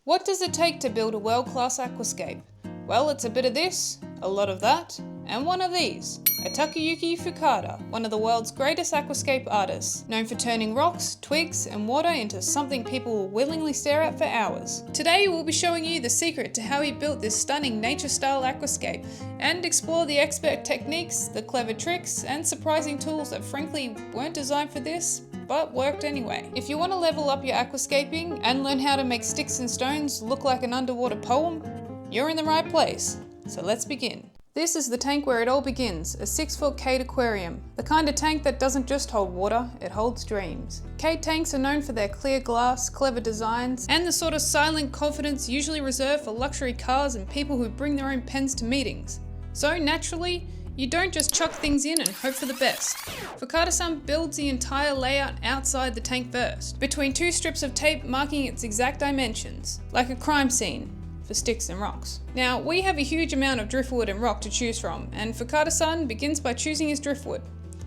What does it take to build a world-class aquascape? Well, it's a bit of this, a lot of that, and one of these. A Takayuki Fukada, one of the world's greatest aquascape artists, known for turning rocks, twigs, and water into something people will willingly stare at for hours. Today we'll be showing you the secret to how he built this stunning nature-style aquascape, and explore the expert techniques, the clever tricks, and surprising tools that frankly weren't designed for this, but worked anyway. If you want to level up your aquascaping and learn how to make sticks and stones look like an underwater poem, you're in the right place. So let's begin. This is the tank where it all begins, a 6-foot Cade aquarium. The kind of tank that doesn't just hold water, it holds dreams. Cade tanks are known for their clear glass, clever designs, and the sort of silent confidence usually reserved for luxury cars and people who bring their own pens to meetings. So naturally, you don't just chuck things in and hope for the best. Fukada-san builds the entire layout outside the tank first, between 2 strips of tape marking its exact dimensions, like a crime scene for sticks and rocks. Now, we have a huge amount of driftwood and rock to choose from, and Fukada-san begins by choosing his driftwood.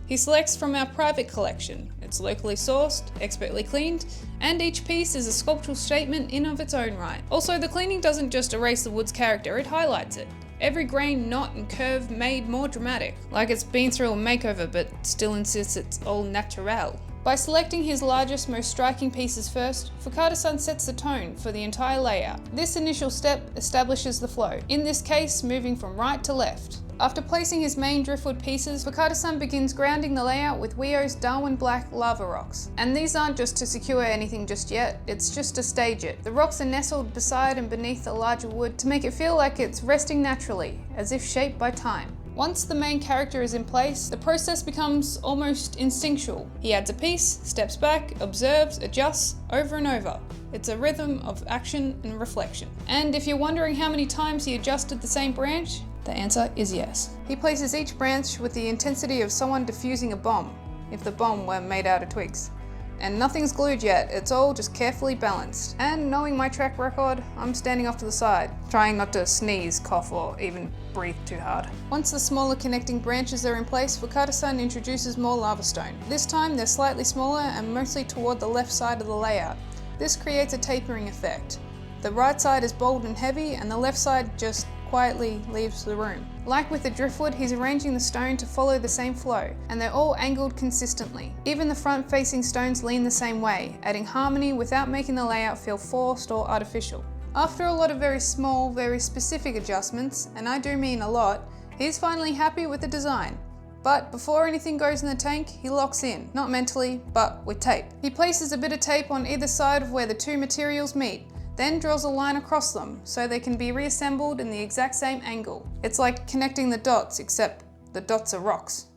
He selects from our private collection. It's locally sourced, expertly cleaned, and each piece is a sculptural statement in of its own right. Also, the cleaning doesn't just erase the wood's character, it highlights it. Every grain, knot, and curve made more dramatic, like it's been through a makeover but still insists it's all natural. By selecting his largest, most striking pieces first, Fukada-san sets the tone for the entire layout. This initial step establishes the flow, in this case moving from right to left. After placing his main driftwood pieces, Fukada-san begins grounding the layout with Weo's Darwin Black lava rocks. And these aren't just to secure anything just yet, it's just to stage it. The rocks are nestled beside and beneath the larger wood to make it feel like it's resting naturally, as if shaped by time. Once the main character is in place, the process becomes almost instinctual. He adds a piece, steps back, observes, adjusts, over and over. It's a rhythm of action and reflection. And if you're wondering how many times he adjusted the same branch, the answer is yes. He places each branch with the intensity of someone defusing a bomb, if the bomb were made out of twigs. And nothing's glued yet, it's all just carefully balanced. And knowing my track record, I'm standing off to the side, trying not to sneeze, cough, or even breathe too hard. Once the smaller connecting branches are in place, Fukada-san introduces more lava stone. This time they're slightly smaller and mostly toward the left side of the layout. This creates a tapering effect. The right side is bold and heavy, and the left side just quietly leaves the room. Like with the driftwood, he's arranging the stone to follow the same flow, and they're all angled consistently. Even the front-facing stones lean the same way, adding harmony without making the layout feel forced or artificial. After a lot of very small, very specific adjustments, and I do mean a lot, he's finally happy with the design. But before anything goes in the tank, he locks in, not mentally, but with tape. He places a bit of tape on either side of where the 2 materials meet, then draws a line across them so they can be reassembled in the exact same angle. It's like connecting the dots, except the dots are rocks.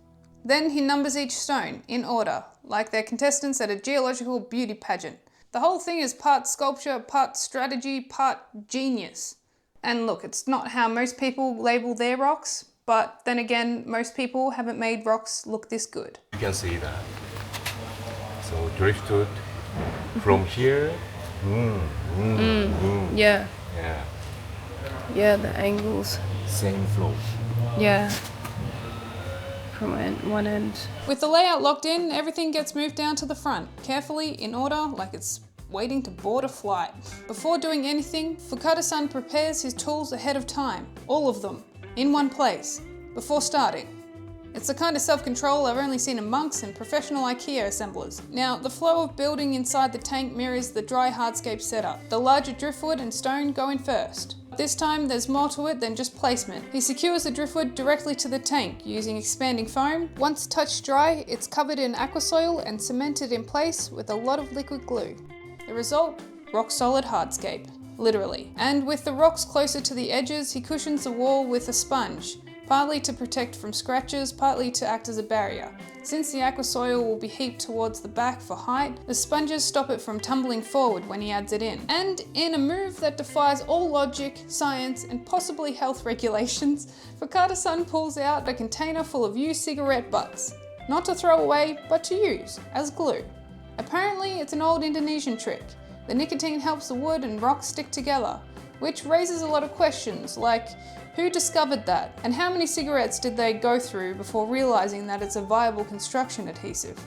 Then he numbers each stone, in order, like they're contestants at a geological beauty pageant. The whole thing is part sculpture, part strategy, part genius. And look, it's not how most people label their rocks, but then again, most people haven't made rocks look this good. You can see that. So driftwood from here. Yeah. Yeah. Yeah, the angles. Same flow. Yeah. From one end. With the layout locked in, everything gets moved down to the front, carefully, in order, like it's waiting to board a flight. Before doing anything, Fukada-san prepares his tools ahead of time, all of them, in one place, before starting. It's the kind of self-control I've only seen in monks and professional IKEA assemblers. Now, the flow of building inside the tank mirrors the dry hardscape setup. The larger driftwood and stone go in first. This time, there's more to it than just placement. He secures the driftwood directly to the tank using expanding foam. Once touched dry, it's covered in aquasoil and cemented in place with a lot of liquid glue. The result? Rock-solid hardscape, literally. And with the rocks closer to the edges, he cushions the wall with a sponge, partly to protect from scratches, partly to act as a barrier. Since the aquasoil will be heaped towards the back for height, the sponges stop it from tumbling forward when he adds it in. And in a move that defies all logic, science, and possibly health regulations, Fukada-san pulls out a container full of used cigarette butts. Not to throw away, but to use, as glue. Apparently, it's an old Indonesian trick. The nicotine helps the wood and rocks stick together, which raises a lot of questions, like who discovered that, and how many cigarettes did they go through before realizing that it's a viable construction adhesive?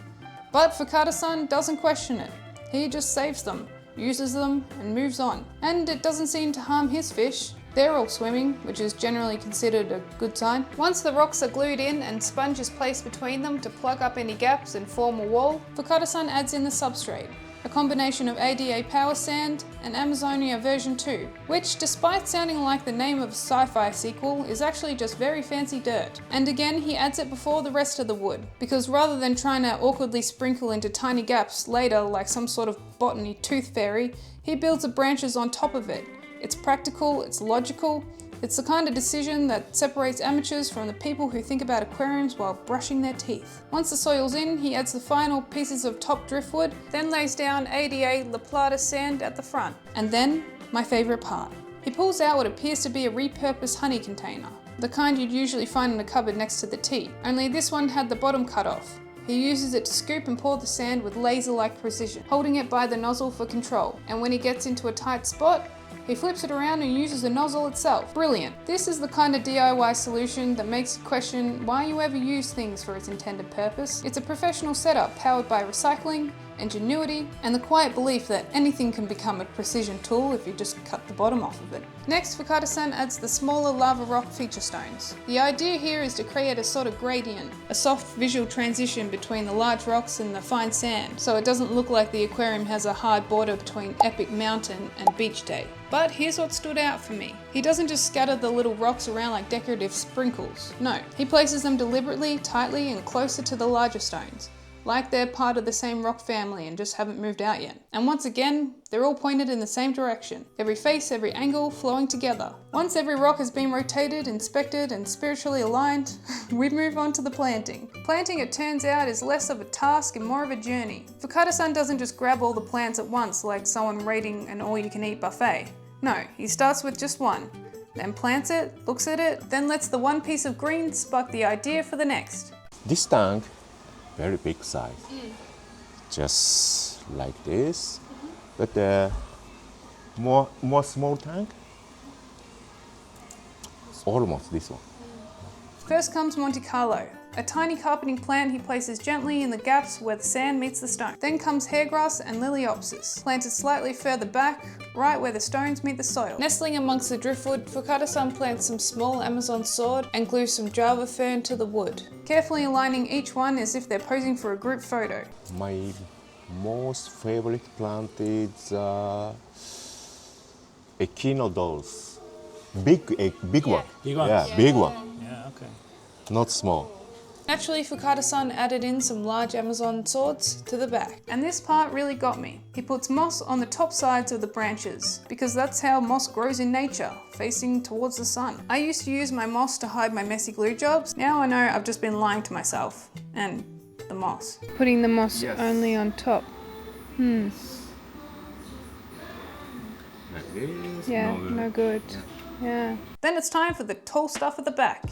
But Fukada-san doesn't question it. He just saves them, uses them, and moves on. And it doesn't seem to harm his fish. They're all swimming, which is generally considered a good sign. Once the rocks are glued in and sponge is placed between them to plug up any gaps and form a wall, Fukada-san adds in the substrate, a combination of ADA Power Sand and Amazonia version 2, which, despite sounding like the name of a sci-fi sequel, is actually just very fancy dirt. And again, he adds it before the rest of the wood, because rather than trying to awkwardly sprinkle into tiny gaps later like some sort of botany tooth fairy, he builds the branches on top of it. It's practical, it's logical, it's the kind of decision that separates amateurs from the people who think about aquariums while brushing their teeth. Once the soil's in, he adds the final pieces of top driftwood, then lays down ADA La Plata sand at the front. And then, my favourite part. He pulls out what appears to be a repurposed honey container, the kind you'd usually find in a cupboard next to the tea, only this one had the bottom cut off. He uses it to scoop and pour the sand with laser-like precision, holding it by the nozzle for control, and when he gets into a tight spot, he flips it around and uses the nozzle itself. Brilliant. This is the kind of DIY solution that makes you question why you ever use things for its intended purpose. It's a professional setup powered by recycling, ingenuity, and the quiet belief that anything can become a precision tool if you just cut the bottom off of it. Next, Fukada-san adds the smaller lava rock feature stones. The idea here is to create a sort of gradient, a soft visual transition between the large rocks and the fine sand, so it doesn't look like the aquarium has a hard border between epic mountain and beach day. But here's what stood out for me. He doesn't just scatter the little rocks around like decorative sprinkles. No, he places them deliberately, tightly, and closer to the larger stones, like they're part of the same rock family and just haven't moved out yet. And once again, they're all pointed in the same direction. Every face, every angle flowing together. Once every rock has been rotated, inspected, and spiritually aligned, we move on to the planting. Planting, it turns out, is less of a task and more of a journey. Fukada-san doesn't just grab all the plants at once like someone raiding an all-you-can-eat buffet. No, he starts with just one, then plants it, looks at it, then lets the one piece of green spark the idea for the next. This tank, very big size, just like this, but more small tank, almost this one. First comes Monte Carlo, a tiny carpeting plant he places gently in the gaps where the sand meets the stone. Then comes hairgrass and liliopsis, planted slightly further back, right where the stones meet the soil. Nestling amongst the driftwood, Fukada-san plants some small Amazon sword and glues some Java fern to the wood, carefully aligning each one as if they're posing for a group photo. My most favorite plant is echinodorus. Big one. Big one? Yeah, big one. Yeah, okay. Not small. Naturally, Fukada-san added in some large Amazon swords to the back. And this part really got me. He puts moss on the top sides of the branches, because that's how moss grows in nature, facing towards the sun. I used to use my moss to hide my messy glue jobs. Now I know I've just been lying to myself. And the moss. Putting the moss only on top. Like this. Yeah, no good. Yeah. Then it's time for the tall stuff at the back.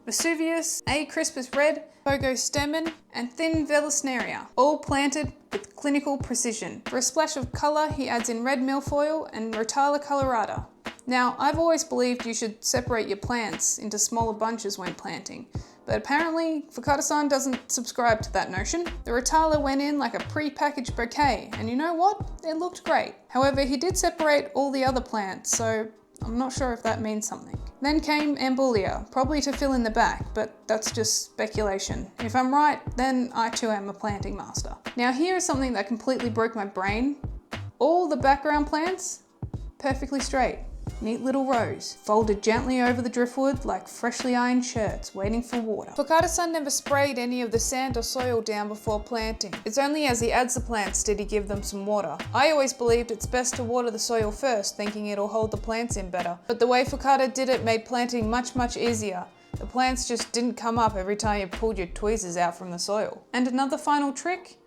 Vesuvius, A. crispus red, Pogostemon, and thin Velisneria, all planted with clinical precision. For a splash of colour, he adds in red milfoil and Rotala colorata. Now, I've always believed you should separate your plants into smaller bunches when planting, but apparently Fukada-san doesn't subscribe to that notion. The Rotala went in like a pre-packaged bouquet, and you know what? It looked great. However, he did separate all the other plants, so I'm not sure if that means something. Then came Ambulia, probably to fill in the back, but that's just speculation. If I'm right, then I too am a planting master. Now here is something that completely broke my brain. All the background plants, perfectly straight. Neat little rows, folded gently over the driftwood like freshly ironed shirts waiting for water. Fukada-san never sprayed any of the sand or soil down before planting. It's only as he adds the plants did he give them some water. I always believed it's best to water the soil first, thinking it'll hold the plants in better. But the way Fukada did it made planting much easier. The plants just didn't come up every time you pulled your tweezers out from the soil. And another final trick?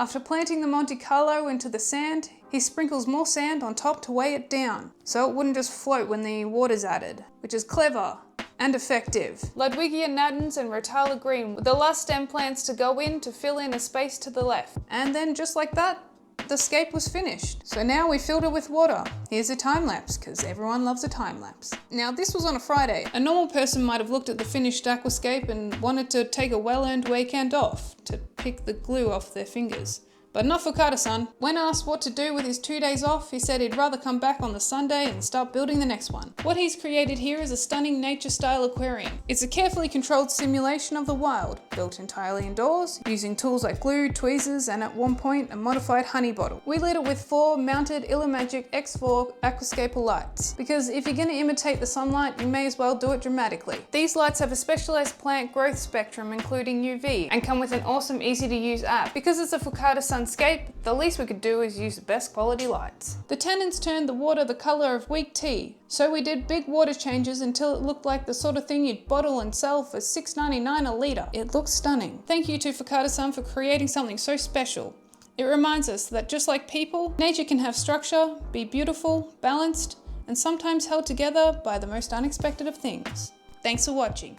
After planting the Monte Carlo into the sand, he sprinkles more sand on top to weigh it down, so it wouldn't just float when the water's added, which is clever and effective. Ludwigia natans and Rotala green with the last stem plants to go in to fill in a space to the left. And then just like that, the scape was finished. So now we filled it with water. Here's a time lapse, because everyone loves a time lapse. Now this was on a Friday. A normal person might have looked at the finished aquascape and wanted to take a well-earned weekend off to pick the glue off their fingers. But not Fukada-san. When asked what to do with his 2 days off, he said he'd rather come back on the Sunday and start building the next one. What he's created here is a stunning nature-style aquarium. It's a carefully controlled simulation of the wild, built entirely indoors, using tools like glue, tweezers, and at one point, a modified honey bottle. We lit it with 4 mounted Illumagic X4 Aquascaper lights, because if you're gonna imitate the sunlight, you may as well do it dramatically. These lights have a specialized plant growth spectrum, including UV, and come with an awesome, easy to use app. Because it's a Fukada-san scape, the least we could do is use the best quality lights. The tenants turned the water the color of weak tea, so we did big water changes until it looked like the sort of thing you'd bottle and sell for $6.99 a litre. It looks stunning. Thank you to Fukada-san for creating something so special. It reminds us that just like people, nature can have structure, be beautiful, balanced, and sometimes held together by the most unexpected of things. Thanks for watching.